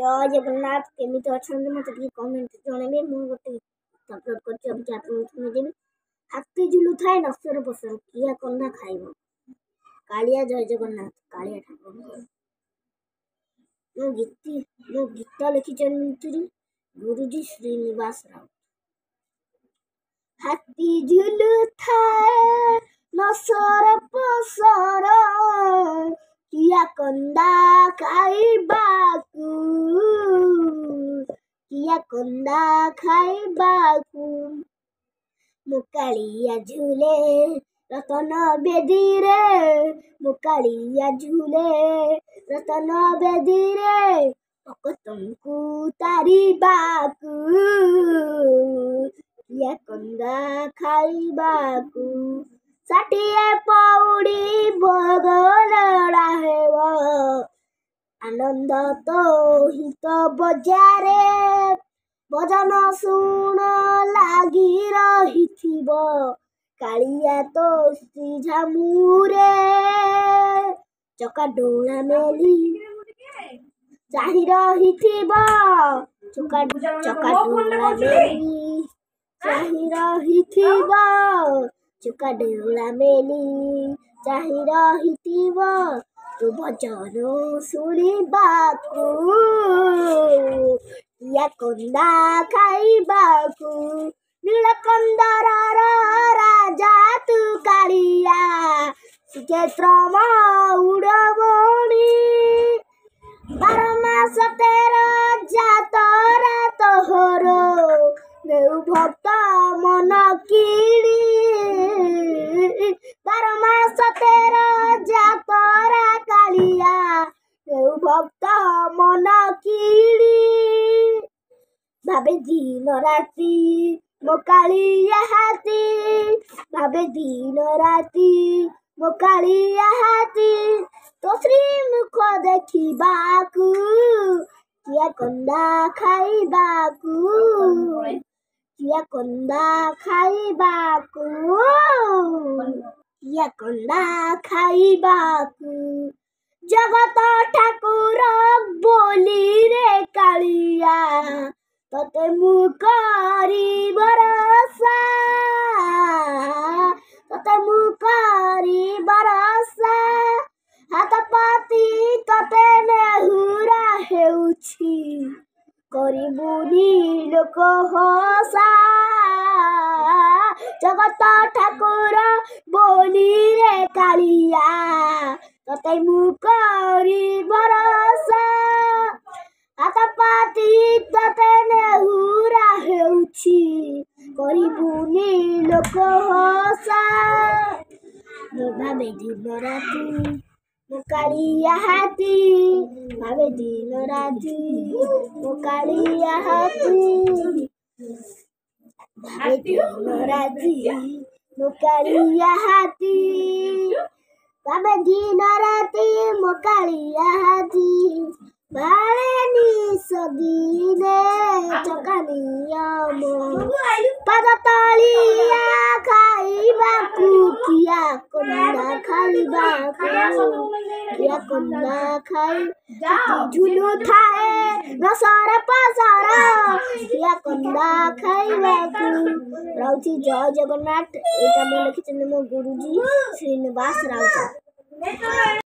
जय जगन्नाथ केमिति अछंती मते टिके कमेंट जणेबे मु गोटे अपलोड करछि अब आपन सुनि देबे हाथी झुलु थाए नसर बसर किया कंदा खाइबो कालिया जय जगन्नाथ कालिया ठाकुर मो गीत लिखिछन्ति गुरुजी श्रीनिवास राव हाथी झुलु थाए नसर बसर किया कंदा खाइबाकू किया कंदा खाइबाकू मुकालिया झूले रतन बेदी रे मुकालिया झूले रतन बेदी रे पकतंकु तारिबाकू किया कंदा खाइबाकू साटिए पौड़ी भोगलड़ा हेव आनंद तो हित बजारे भजन शुण लागी रहिथिब कालिया तो श्री झामुरे चका डोला मेली चाहि रहिथिब चका डोला मेली चाहि रहिथिब चुका डोला मेली चाहि रहिथिब तू भजन शुणिबाकू किया कंदा खाइबाकू नीलकंदर राजा तू कालिया श्रीक्षेत्र उड़मणि 12 मास 13 जातरा तोहर नेउ भक्त मन किणी 12 मास 13 जातरा कालिया नेउ भक्त मन किणी भावे दिन राति मो कालिया हाथी भावे दिन राति मो कालिया हाथी तो श्रीमुख देखिबाकू किया कंदा खाइबाकू किया कंदा खाइबाकू किया कंदा खाइबाकू जगत ठाकुर बोली रे कालिया तते मु करी भरोसा तते मु करी भरोसा हाथ पाती तते नेहुरा हेउछि करिबुनी लोक हसा जगत ठाकुर बोली रे कालिया तते मु करी भरोसा हाथ पाती तते नेहुरा हेउछि करिबुनी लोक हसा भावे दिन राति मो कालिया हाथी भावे दिन राति मो कालिया हाथी भावे दिन राति मो कालिया हाथी भावे दिन राति मो कालिया हाथी बाळेनी सदीने चकानियम पद तलिया खाइबाकू किया कंदा खाइबाकू किया कंदा खाइ झुलु थाए नसर पसर किया कंदा खाइबाकू राउची जय जगन्नाथ एटा मैं लिखिछन मो गुरुजी श्रीनिवास राव।